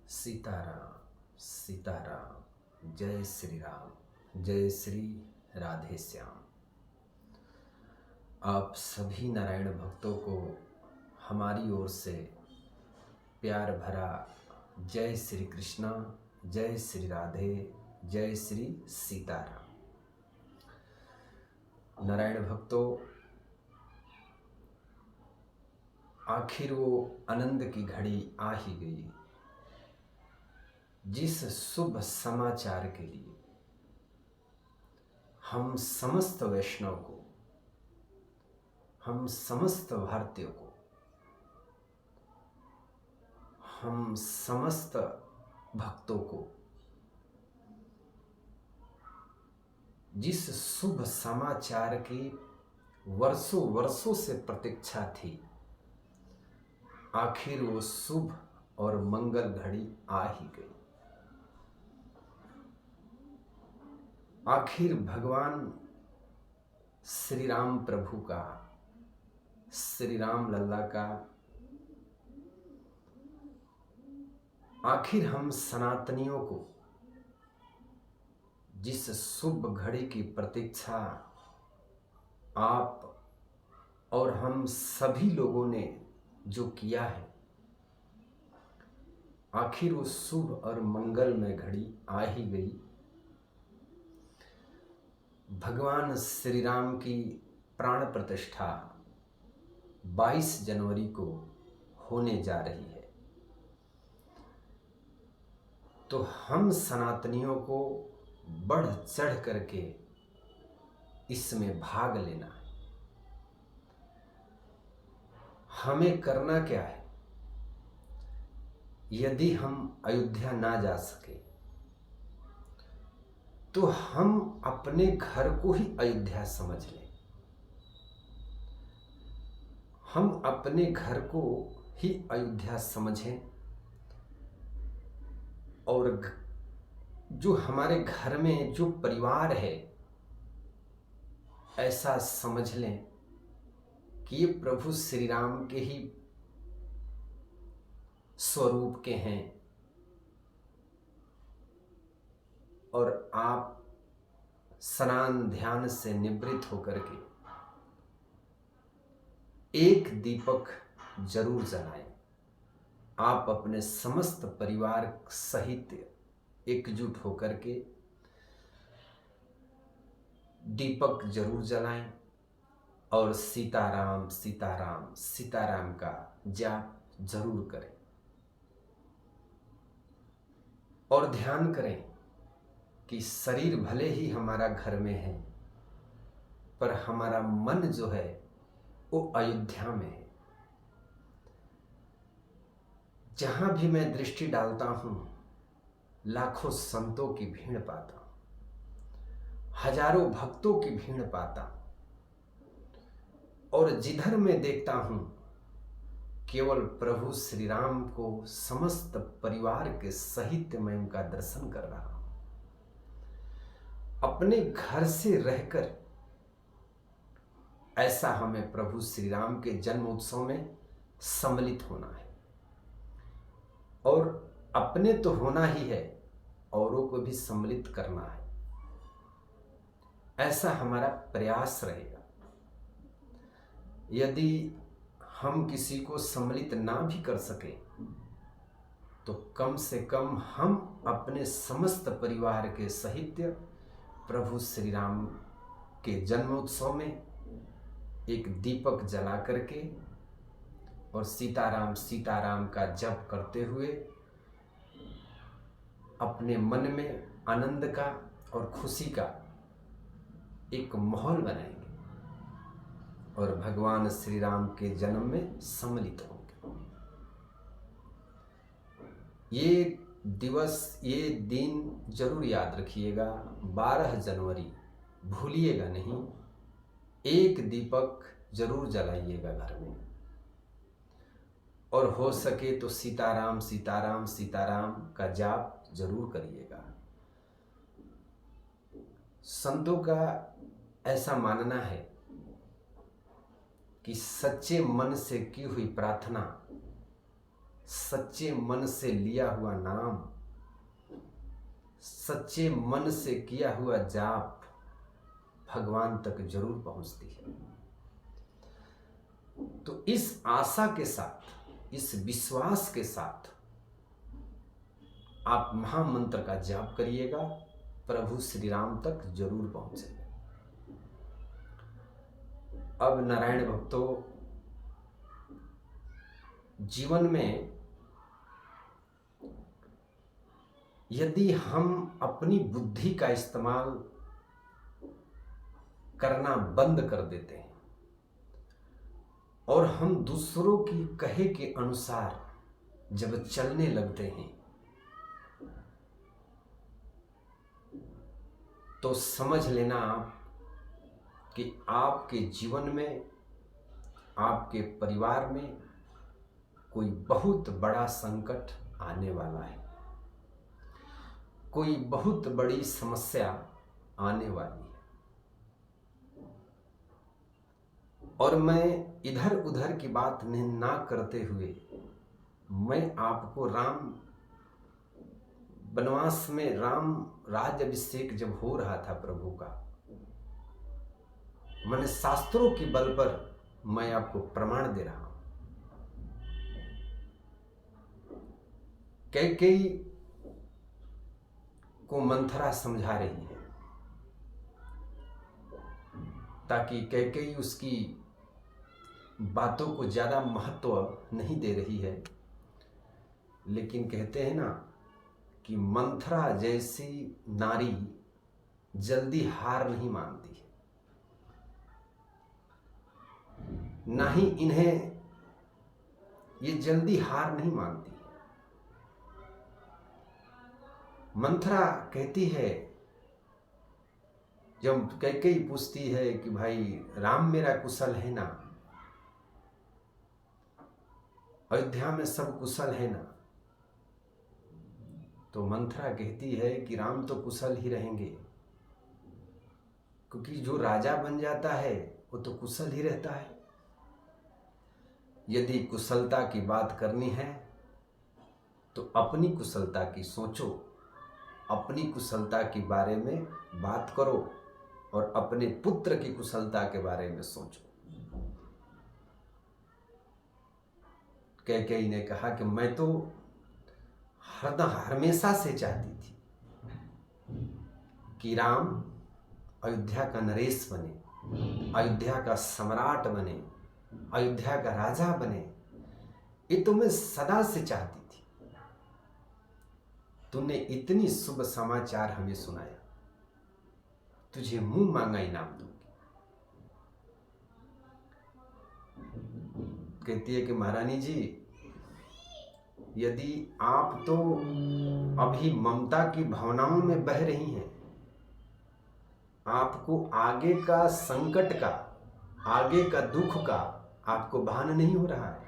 सीताराम सीताराम, जय श्री राम, जय श्री राधे श्याम। आप सभी नारायण भक्तों को हमारी ओर से प्यार भरा जय श्री कृष्णा, जय श्री राधे, जय श्री सीताराम। नारायण भक्तों, आखिर वो आनंद की घड़ी आ ही गई, जिस शुभ समाचार के लिए हम समस्त वैष्णव को, हम समस्त भारतीयों को, हम समस्त भक्तों को जिस शुभ समाचार की वर्षों वर्षों से प्रतीक्षा थी, आखिर वो शुभ और मंगल घड़ी आ ही गई। आखिर भगवान श्री राम प्रभु का, श्री राम लल्ला का, आखिर हम सनातनियों को जिस शुभ घड़ी की प्रतीक्षा आप और हम सभी लोगों ने जो किया है, आखिर वो शुभ और मंगलमय घड़ी आ ही गई। भगवान श्री राम की प्राण प्रतिष्ठा 22 जनवरी को होने जा रही है। तो हम सनातनियों को बढ़ चढ़ करके इसमें भाग लेना है। हमें करना क्या है? यदि हम अयोध्या ना जा सके तो हम अपने घर को ही अयोध्या समझ लें। हम अपने घर को ही अयोध्या समझें और जो हमारे घर में जो परिवार है, ऐसा समझ लें कि ये प्रभु श्री राम के ही स्वरूप के हैं और आप स्नान ध्यान से निवृत्त होकर के एक दीपक जरूर जलाएं। आप अपने समस्त परिवार सहित एकजुट होकर के दीपक जरूर जलाएं और सीताराम सीताराम सीताराम का जाप जरूर करें और ध्यान करें कि शरीर भले ही हमारा घर में है, पर हमारा मन जो है वो अयोध्या में है। जहां भी मैं दृष्टि डालता हूं, लाखों संतों की भीड़ पाता हूं, हजारों भक्तों की भीड़ पाता हूं और जिधर मैं देखता हूं, केवल प्रभु श्री राम को समस्त परिवार के सहित मैं उनका दर्शन कर रहा हूं। अपने घर से रहकर ऐसा हमें प्रभु श्री राम के जन्म उत्सव में सम्मिलित होना है और अपने तो होना ही है, औरों को भी सम्मिलित करना है। ऐसा हमारा प्रयास रहेगा। यदि हम किसी को सम्मिलित ना भी कर सके तो कम से कम हम अपने समस्त परिवार के सहित प्रभु श्री राम के जन्मोत्सव में एक दीपक जला करके और सीताराम सीताराम का जप करते हुए अपने मन में आनंद का और खुशी का एक माहौल बनाएंगे और भगवान श्री राम के जन्म में सम्मिलित होंगे। ये दिवस, ये दिन जरूर याद रखिएगा। 12 जनवरी भूलिएगा नहीं, एक दीपक जरूर जलाइएगा घर में और हो सके तो सीताराम सीताराम सीताराम का जाप जरूर करिएगा। संतों का ऐसा मानना है कि सच्चे मन से की हुई प्रार्थना सच्चे मन से लिया हुआ नाम, सच्चे मन से किया हुआ जाप भगवान तक जरूर पहुंचती है। तो इस आशा के साथ, इस विश्वास के साथ आप महामंत्र का जाप करिएगा, प्रभु श्री राम तक जरूर पहुंचेगा। अब नारायण भक्तों, जीवन में यदि हम अपनी बुद्धि का इस्तेमाल करना बंद कर देते हैं और हम दूसरों की कहे के अनुसार जब चलने लगते हैं, तो समझ लेना आप कि आपके जीवन में, आपके परिवार में कोई बहुत बड़ा संकट आने वाला है, कोई बहुत बड़ी समस्या आने वाली है। और मैं इधर उधर की बात ना करते हुए मैं आपको राम वनवास में, राम राज्याभिषेक जब हो रहा था प्रभु का, मैंने शास्त्रों के बल पर मैं आपको प्रमाण दे रहा हूं। कैकेयी को मंथरा समझा रही है ताकि कैकेयी उसकी बातों को ज्यादा महत्व नहीं दे रही है, लेकिन कहते हैं ना कि मंथरा जैसी नारी जल्दी हार नहीं मानती है, ना ही इन्हें ये जल्दी हार नहीं मानती है। मंथरा कहती है, जब कैकेयी पूछती है कि भाई राम मेरा कुशल है ना, अयोध्या में सब कुशल है ना, तो मंथरा कहती है कि राम तो कुशल ही रहेंगे, क्योंकि जो राजा बन जाता है वो तो कुशल ही रहता है। यदि कुशलता की बात करनी है तो अपनी कुशलता की सोचो, अपनी कुशलता के बारे में बात करो और अपने पुत्र की कुशलता के बारे में सोचो। कैकेयी ने कहा कि मैं तो हमेशा से चाहती थी कि राम अयोध्या का नरेश बने, अयोध्या का सम्राट बने, अयोध्या का राजा बने, ये तो मैं सदा से चाहती थी। तूने इतनी शुभ समाचार हमें सुनाया, तुझे मुंह मांगा इनाम दूंगी। कहती है कि महारानी जी, यदि आप तो अभी ममता की भावनाओं में बह रही हैं, आपको आगे का संकट का, आगे का दुख का आपको भान नहीं हो रहा है,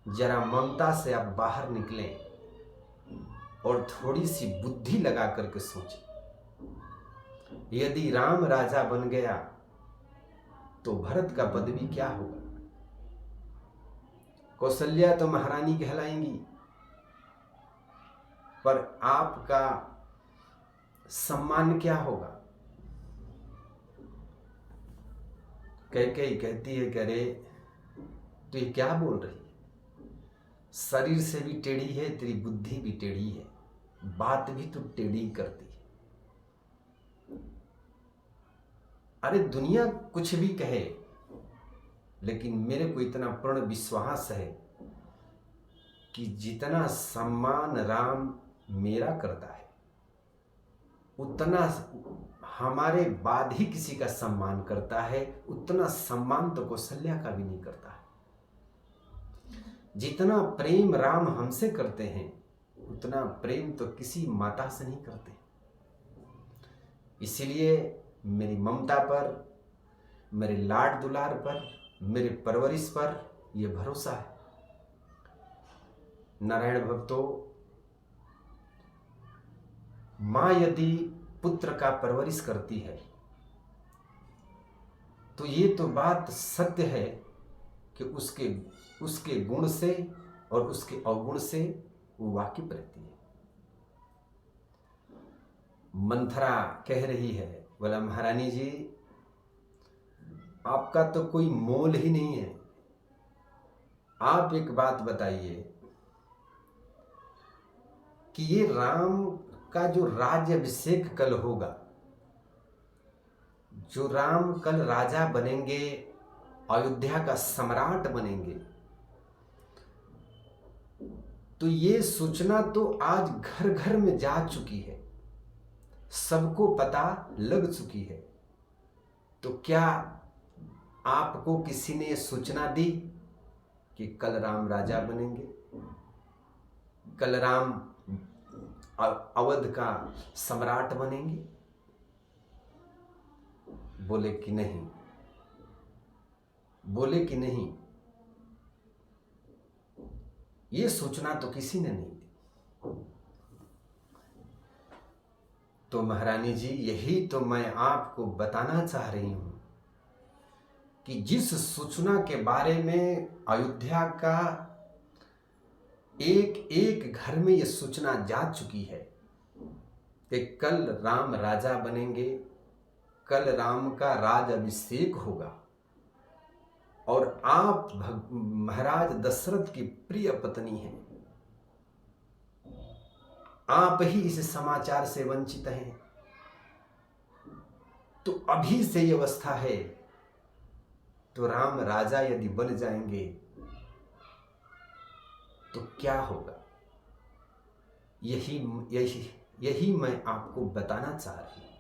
जरा ममता से आप बाहर निकलें और थोड़ी सी बुद्धि लगा करके सोचें। यदि राम राजा बन गया तो भरत का पदवी क्या होगा? कौशल्या तो महारानी कहलाएंगी, पर आपका सम्मान क्या होगा? कैकेयी कहती है कि अरे तू ये क्या बोल रही है? शरीर से भी टेढ़ी है, तेरी बुद्धि भी टेढ़ी है, बात भी तू टेढ़ी करती है। अरे दुनिया कुछ भी कहे, लेकिन मेरे को इतना पूर्ण विश्वास है कि जितना सम्मान राम मेरा करता है, उतना हमारे बाद ही किसी का सम्मान करता है, उतना सम्मान तो कौशल्या का भी नहीं करता है। जितना प्रेम राम हमसे करते हैं, उतना प्रेम तो किसी माता से नहीं करते। इसीलिए मेरी ममता पर, मेरे लाड दुलार पर, मेरे परवरिश पर यह भरोसा है। नारायण भक्तों, मां यदि पुत्र का परवरिश करती है तो ये तो बात सत्य है कि उसके गुण से और उसके अवगुण से वो वाकिफ रहती है। मंथरा कह रही है, बोला महारानी जी आपका तो कोई मोल ही नहीं है। आप एक बात बताइए कि ये राम का जो राज्याभिषेक कल होगा, जो राम कल राजा बनेंगे, अयोध्या का सम्राट बनेंगे, तो ये सूचना तो आज घर घर में जा चुकी है, सबको पता लग चुकी है। तो क्या आपको किसी ने सूचना दी कि कल राम राजा बनेंगे, कल राम अवध का सम्राट बनेंगे? बोले कि नहीं, बोले कि नहीं, ये सूचना तो किसी ने नहीं दी। तो महारानी जी यही तो मैं आपको बताना चाह रही हूं कि जिस सूचना के बारे में अयोध्या का एक एक घर में यह सूचना जा चुकी है कि कल राम राजा बनेंगे, कल राम का राज अभिषेक होगा और आप महाराज दशरथ की प्रिय पत्नी हैं, आप ही इस समाचार से वंचित हैं। तो अभी से ये अवस्था है, तो राम राजा यदि बन जाएंगे तो क्या होगा? यही मैं आपको बताना चाह रही हूं।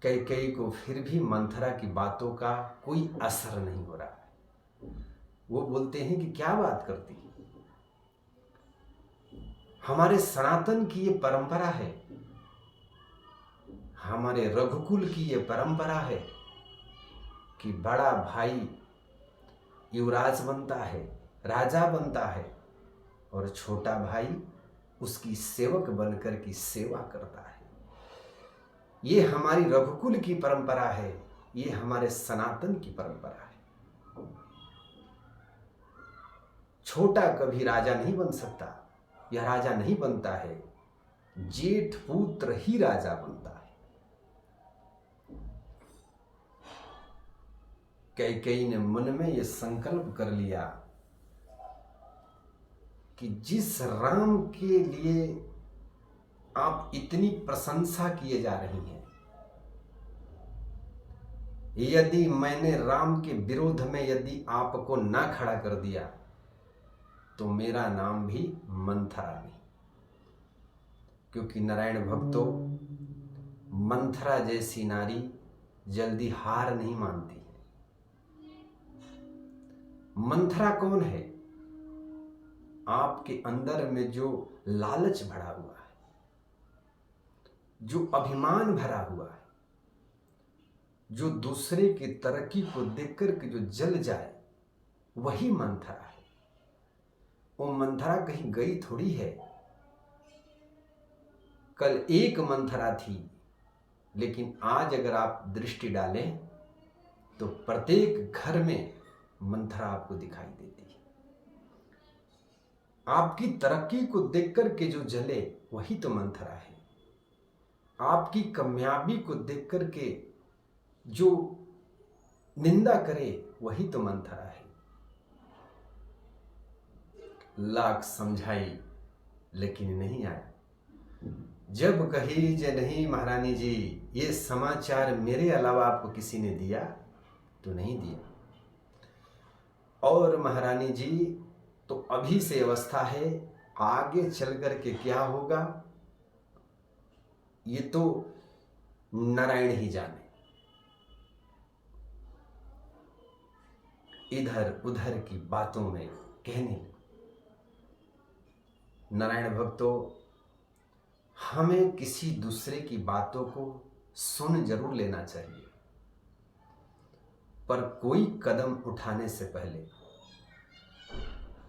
कैकेयी को फिर भी मंथरा की बातों का कोई असर नहीं हो रहा है। वो बोलते हैं कि क्या बात करती है, हमारे सनातन की ये परंपरा है, हमारे रघुकुल की ये परंपरा है कि बड़ा भाई युवराज बनता है, राजा बनता है और छोटा भाई उसकी सेवक बनकर की सेवा करता है। ये हमारी रघुकुल की परंपरा है, ये हमारे सनातन की परंपरा है। छोटा कभी राजा नहीं बन सकता, यह राजा नहीं बनता है, जेठ पुत्र ही राजा बनता है। कैकेयी ने मन में यह संकल्प कर लिया कि जिस राम के लिए आप इतनी प्रशंसा किए जा रही हैं, यदि मैंने राम के विरोध में यदि आपको ना खड़ा कर दिया तो मेरा नाम भी मंथरा नहीं, क्योंकि नारायण भक्तों, मंथरा जैसी नारी जल्दी हार नहीं मानती है। मंथरा कौन है? आपके अंदर में जो लालच भरा हुआ है, जो अभिमान भरा हुआ है, जो दूसरे की तरक्की को देखकर के जो जल जाए, वही मंथरा है। वो मंथरा कहीं गई थोड़ी है। कल एक मंथरा थी, लेकिन आज अगर आप दृष्टि डालें तो प्रत्येक घर में मंथरा आपको दिखाई देती है। आपकी तरक्की को देखकर के जो जले, वही तो मंथरा है। आपकी कामयाबी को देखकर के जो निंदा करे, वही तो मंथरा है। लाख समझाई लेकिन नहीं आया। जब कही जे नहीं महारानी जी, ये समाचार मेरे अलावा आपको किसी ने दिया? तो नहीं दिया। और महारानी जी तो अभी से अवस्था है, आगे चल कर के क्या होगा ये तो नारायण ही जाने। इधर उधर की बातों में कहने, नारायण भक्तों, हमें किसी दूसरे की बातों को सुन जरूर लेना चाहिए, पर कोई कदम उठाने से पहले,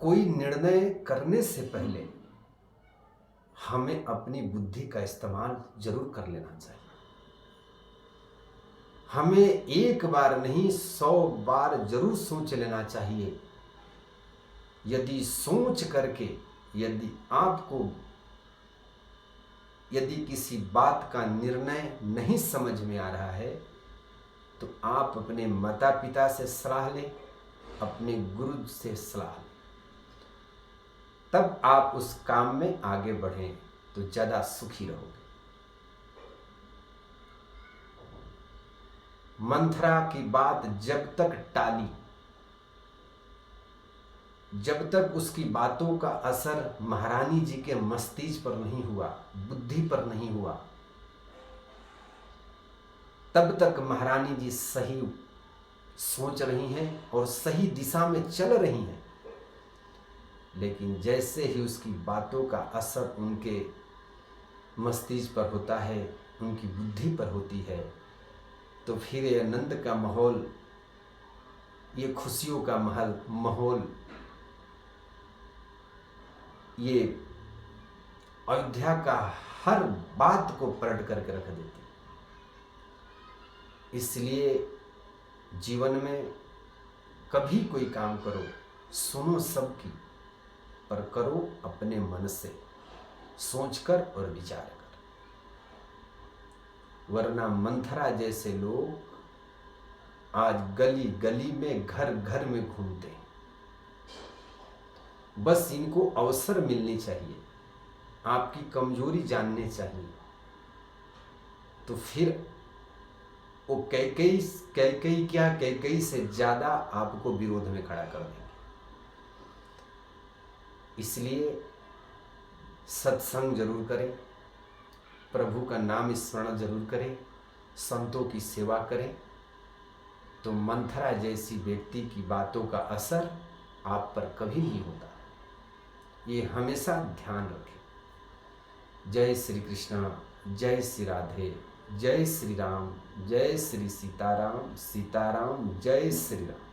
कोई निर्णय करने से पहले हमें अपनी बुद्धि का इस्तेमाल जरूर कर लेना चाहिए। हमें एक बार नहीं 100 बार जरूर सोच लेना चाहिए। यदि सोच करके यदि किसी बात का निर्णय नहीं समझ में आ रहा है तो आप अपने माता पिता से सलाह लें, अपने गुरु से सलाह लें, तब आप उस काम में आगे बढ़ें तो ज़्यादा सुखी रहोगे। मंथरा की बात जब तक टाली, जब तक उसकी बातों का असर महारानी जी के मस्तिष्क पर नहीं हुआ, बुद्धि पर नहीं हुआ, तब तक महारानी जी सही सोच रही हैं और सही दिशा में चल रही हैं। लेकिन जैसे ही उसकी बातों का असर उनके मस्तिष्क पर होता है, उनकी बुद्धि पर होती है, तो फिर ये आनंद का माहौल, ये खुशियों का माहौल, ये अयोध्या का हर बात को पलट करके रख देती। इसलिए जीवन में कभी कोई काम करो, सुनो सबकी, पर करो अपने मन से, सोचकर और विचार कर। वरना मंथरा जैसे लोग आज गली गली में, घर घर में घूमते हैं। बस इनको अवसर मिलनी चाहिए, आपकी कमजोरी जाननी चाहिए, तो फिर वो कैकई से ज्यादा आपको विरोध में खड़ा कर देंगे। इसलिए सत्संग जरूर करें, प्रभु का नाम स्मरण जरूर करें, संतों की सेवा करें, तो मंथरा जैसी व्यक्ति की बातों का असर आप पर कभी नहीं होता। ये हमेशा ध्यान रखें। जय श्री कृष्ण, जय श्री राधे, जय श्री राम, जय श्री सीताराम, सीताराम, जय श्री राम।